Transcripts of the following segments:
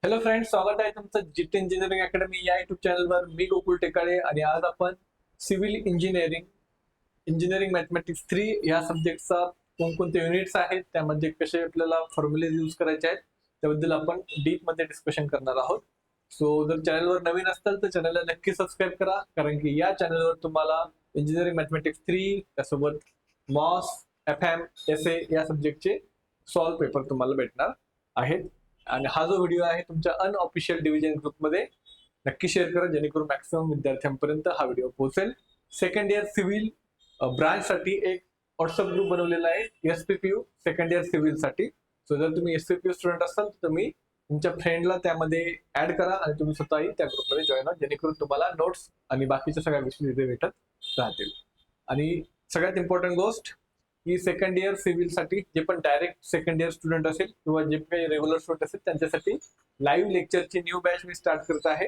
Hello friends, स्वागत आहे तुमचं जीटी इंजिनिअरिंग अकॅडमी या युट्यूब चॅनलवर. मी गोकुल टेकाळे आणि आज आपण सिव्हिल इंजिनिअरिंग इंजिनिअरिंग मॅथमॅटिक्स 3 या सब्जेक्टचा कोणकोणते युनिट्स आहेत, त्यामध्ये कसे आपल्याला फॉर्म्युले यूज करायचे आहेत त्याबद्दल आपण डीप मध्ये डिस्कशन करणार आहोत. सो जर चॅनलवर नवीन असताल तर चॅनलला नक्की सबस्क्राईब करा, कारण की या चॅनलवर तुम्हाला इंजिनिअरिंग मॅथमॅटिक्स 3 त्यासोबत मॉस, एफएम, एसए या सब्जेक्टचे सॉल्व पेपर तुम्हाला भेटणार आहेत. आणि हा जो व्हिडिओ आहे तुमच्या अनऑफिशियल डिव्हिजन ग्रुपमध्ये नक्की शेअर करा, जेणेकरून मॅक्सिमम विद्यार्थ्यांपर्यंत हा व्हिडिओ पोहोचेल. सेकंड इयर सिव्हिल ब्रांच साठी एक व्हॉट्सअप ग्रुप बनवलेला आहे एसपीपीयू सेकंड इयर सिव्हिल साठी. सो जर तुम्ही एसपीपीयू स्टुडंट असाल तर तुम्ही तुमच्या फ्रेंडला त्यामध्ये ऍड करा आणि तुम्ही स्वतःही त्या ग्रुपमध्ये जॉईन व्हा, जेणेकरून तुम्हाला नोट्स आणि बाकीच्या सगळ्या गोष्टी तिथे भेटत राहतील. आणि सगळ्यात इम्पॉर्टंट गोष्ट की सेकंड इयर सिव्हिल साठी जे पण डायरेक्ट सेकंड इयर स्टुडंट असेल किंवा जे काही रेग्युलर स्टुडंट असेल त्यांच्यासाठी लाईव्ह लेक्चरची न्यू बॅच मी स्टार्ट करत आहे.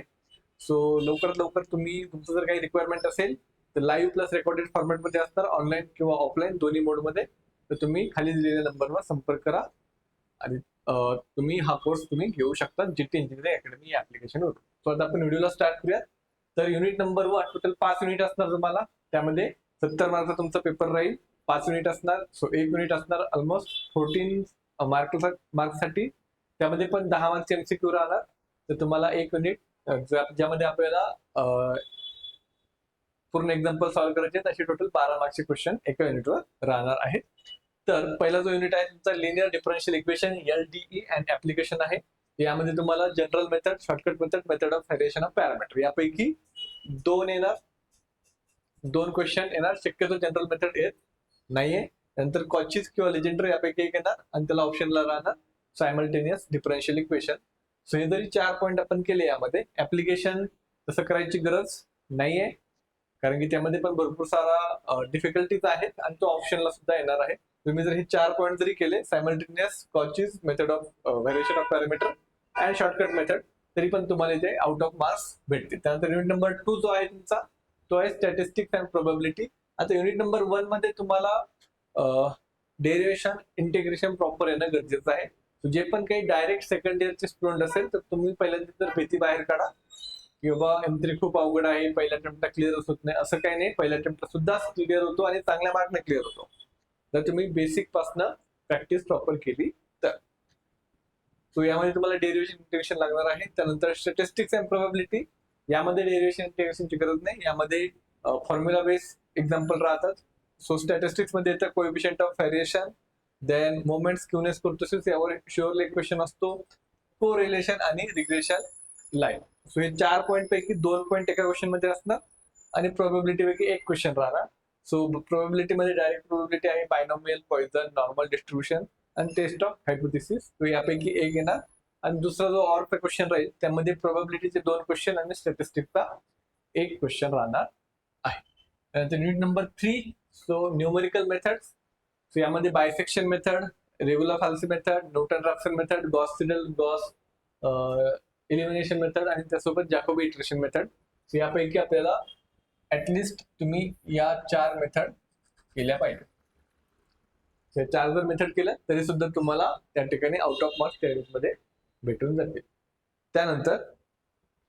सो लवकरात लवकर तुम्ही तुमचं जर काही रिक्वायरमेंट असेल तर लाईव्ह प्लस रेकॉर्डेड फॉर्मॅटमध्ये असणार, ऑनलाईन किंवा ऑफलाईन दोन्ही मोडमध्ये. तर तुम्ही खाली दिलेल्या नंबरवर संपर्क करा आणि तुम्ही हा कोर्स तुम्ही घेऊ शकता जीटी इंजिनिअरिंग अकॅडमी या ऍप्लिकेशनवर. सो आता आपण व्हिडिओला स्टार्ट करूयात. तर युनिट नंबर 1 टोटल 5 युनिट असणार तुम्हाला. त्यामध्ये 70 मार्कचा तुमचा पेपर राहील. 5 युनिट असणार. सो 1 युनिट असणार ऑलमोस्ट 14 मार्कसाठी. त्यामध्ये पण 10 मार्कचे एमसीक्यू राहणार. तर तुम्हाला 1 युनिट ज्यामध्ये आपल्याला पूर्ण एक्झाम्पल सॉल्व्ह करायचे आहेत, असे टोटल 12 मार्क्सचे क्वेश्चन एका युनिटवर राहणार आहेत. तर पहिला जो युनिट आहे तुमचा linear differential equation LDE and application आहे. यामध्ये तुम्हाला general method, shortcut method, method of variation of parameter यापैकी 2 येणार, 2 क्वेश्चन येणार. शक्यतो जनरल मेथड येत नाहीये. नंतर कॉचीज किंवा लेजेंडर यापैकी एक येणार आणि त्याला ऑप्शनला राहणार सायमल्टेनियस डिफरन्शियल इक्वेशन. सो हे जरी 4 पॉईंट आपण केले, यामध्ये ऍप्लिकेशन तसं करायची गरज नाहीये, कारण की त्यामध्ये पण भरपूर सारा डिफिकल्टीज आहेत आणि तो ऑप्शनला सुद्धा येणार आहे. तुम्ही जर हे 4 पॉईंट जरी केले, simultaneous, Cauchy's, method of variation of parameter and shortcut method, तरी पण तुम्हाला इथे आउट ऑफ मार्क्स भेटतील. त्यानंतर युनिट नंबर 2 जो आहे तुमचा, तो आहे स्टॅटिस्टिक्स अँड प्रोबॅबिलिटी. आता युनिट नंबर 1 मध्ये तुम्हाला डेरिव्हेशन, इंटिग्रेशन प्रॉपर येणं गरजेचं आहे. जे पण काही डायरेक्ट सेकंड इयरचे स्टुडंट असेल तर तुम्ही पहिल्यांदा तर भीती बाहेर काढा की बाबा M3 खूप अवघड आहे, पहिल्या अटेम्प्टला क्लिअरच होत नाही. असं काही नाही, पहिल्या अटेम्प्टला सुद्धा क्लिअर होतो आणि चांगल्या मार्कने क्लिअर होतो जर तुम्ही बेसिक पासनं प्रॅक्टिस प्रॉपर केली तर. सो यामध्ये तुम्हाला डेरिव्हेशन, इंटिग्रेशन लागणार आहे. त्यानंतर स्टॅटिस्टिक्स अँड प्रोबॅबिलिटी, यामध्ये डेरिव्हेशन, इंटिग्रेशनची गरज नाही. यामध्ये फॉर्म्युला बेस एक्झाम्पल राहतात. सो स्टॅटिस्टिक्स मध्ये येतं coefficient of variation, then moment, skewness, kurtosis, यावर शुअरली एक क्वेश्चन असतो, को रिलेशन आणि रिग्रेशन लाईन. सो हे 4 पॉईंट पैकी 2 पॉईंट एका क्वेश्चन मध्ये असणार आणि प्रोबॅबिलिटी पैकी 1 क्वेश्चन राहणार. सो प्रोबॅबिलिटी मध्ये डायरेक्ट प्रोबॅबिलिटी आहे, बायनॉमियल, पॉइझन, नॉर्मल डिस्ट्रीब्युशन आणि टेस्ट ऑफ हायपोथेसिस. तो यापैकी 1 येणार. आणि दुसरा जो ऑरचा क्वेश्चन राहील त्यामध्ये प्रोबॅबिलिटीचे 2 क्वेश्चन आणि स्टॅटिस्टिक्सचा 1 क्वेश्चन राहणार आहे. त्यानंतर unit number 3, so numerical methods. So यामध्ये bisection method, regula falsi method, Newton Raphson method, Gauss Seidel, Gauss elimination method आणि त्यासोबत जॅकोबी इटरेशन मेथड. सो यापैकी आपल्याला ऍटलिस्ट तुम्ही या 4 मेथड केल्या पाहिजे. 4 जर मेथड केल्या तरी सुद्धा तुम्हाला त्या ठिकाणी आउट ऑफ मार्क्स त्या मध्ये भेटून जातील.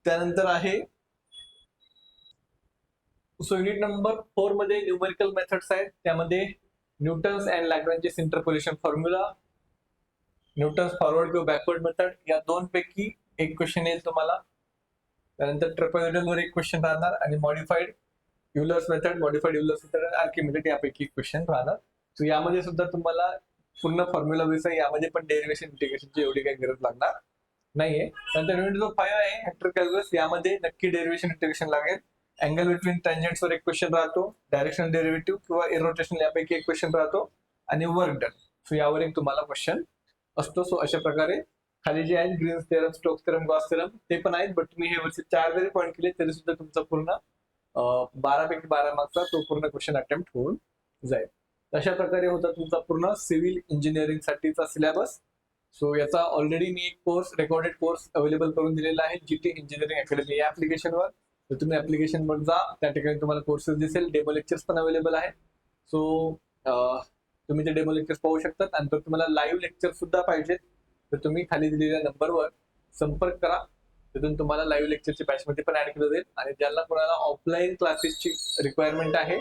त्यानंतर आहे सो युनिट नंबर 4 मध्ये न्यूमेरिकल मेथड्स आहेत. त्यामध्ये Newton's and Lagrange's interpolation formula, Newton's forward किंवा बॅकवर्ड मेथड, या 2 पैकी 1 क्वेश्चन येईल तुम्हाला. त्यानंतर ट्रेपेझॉइडल वर 1 क्वेश्चन राहणार आणि modified Euler's method, modified Euler's method आणि आर्किमिडीज यापैकी 1 क्वेश्शन राहणार. सो यामध्ये सुद्धा तुम्हाला पूर्ण फॉर्म्युला बेस आहे, यामध्ये पण डेरिव्हेशन, इंटिग्रेशनची एवढी काही गरज लागणार नाहीये. नंतर युनिट जो 5 आहे व्हेक्टर कॅल्क्युलस, यामध्ये नक्की डेरिव्हेशन, इंटिग्रेशन लागेल. अँगल बिटवीन टँजेंट्स वर 1 क्वेश्चन राहतो, डायरेक्शनल डेरिव्हेटिव्ह किंवा इरोटेशन यापैकी 1 क्वेश्चन राहतो आणि वर्क डन, सो यावर एक तुम्हाला क्वेश्चन असतो. सो अशा प्रकारे खाली जे आहेत Green's theorem, Stokes theorem, Gauss theorem ते पण आहेत. बट तुम्ही हे वरचे 4 जरी पॉईंट केले तरी सुद्धा तुमचा पूर्ण 12 पैकी 12 मार्कचा तो पूर्ण क्वेश्चन अटेम्प्ट होऊन जाईल. अशा प्रकारे होता तुमचा पूर्ण सिव्हिल इंजिनिअरिंग साठीचा सिलेबस. सो याचा ऑलरेडी मी एक कोर्स, रेकॉर्डेड कोर्स अवेलेबल करून दिलेला आहे जीटी इंजिनिअरिंग अकॅडमी या ऍप्लिकेशनवर. तर तुम्ही ऍप्लिकेशनवर जा, त्या ठिकाणी तुम्हाला कोर्सेस दिसेल, डेमो लेक्चर्स पण अवेलेबल आहे. सो तुम्ही ते डेमो लेक्चर्स पाहू शकतात. आणि जर तुम्हाला लाईव्ह लेक्चर सुद्धा पाहिजेत तर तुम्ही खाली दिलेल्या नंबरवर संपर्क करा. तिथून तुम्हाला लाईव्ह लेक्चरच्या बॅचमध्ये पण ऍड केलं जाईल. आणि ज्यांना कोणाला ऑफलाईन क्लासेसची रिक्वायरमेंट आहे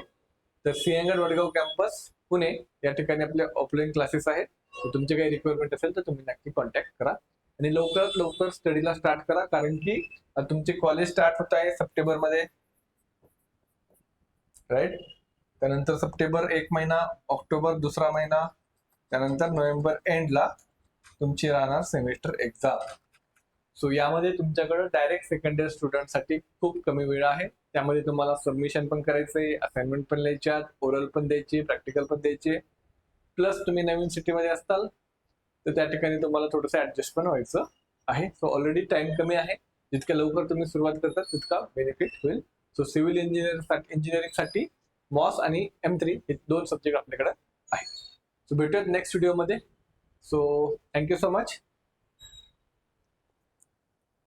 तर सिंहगड वडगाव कॅम्पस पुणे या ठिकाणी आपले ऑफलाईन क्लासेस आहेत. तुमची काही रिक्वायरमेंट असेल तर तुम्ही नक्की कॉन्टॅक्ट करा आणि लवकरात लवकर स्टडीला स्टार्ट करा, कारण की तुमचे कॉलेज स्टार्ट होत आहे सप्टेंबरमध्ये, राईट. त्यानंतर सप्टेंबर 1 महिना, ऑक्टोबर 2रा महिना, त्यानंतर नोव्हेंबर एंडला तुमची राहणार सेमिस्टर एक्झाम. सो यामध्ये तुमच्याकडे डायरेक्ट सेकंड इयर स्टुडंटसाठी खूप कमी वेळ आहे. त्यामध्ये तुम्हाला सबमिशन पण करायचंय, असाइनमेंट पण लिहायच्या, ओरल पण द्यायची, प्रॅक्टिकल पण द्यायचे, प्लस तुम्ही नवीन सिटीमध्ये असताल तर त्या ठिकाणी तुम्हाला थोडंसं ऍडजस्ट पण व्हायचं आहे. सो ऑलरेडी टाइम कमी आहे. जितक्या लवकर तुम्ही सुरुवात करता तितका बेनिफिट होईल. सो सिव्हिल इंजिनिअरिंगसाठी मॉस आणि M3 हे 2 सब्जेक्ट आपल्याकडे आहेत. सो भेटूयात नेक्स्ट व्हिडिओमध्ये. So thank you so much.